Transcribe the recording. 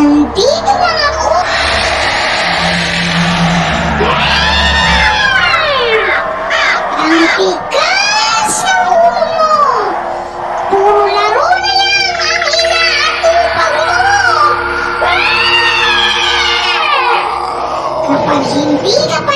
Nandito na ako! Ang tigas ng ulo mo! Puro laro na lang ang inaatupag mo! Kapag hindi ka pa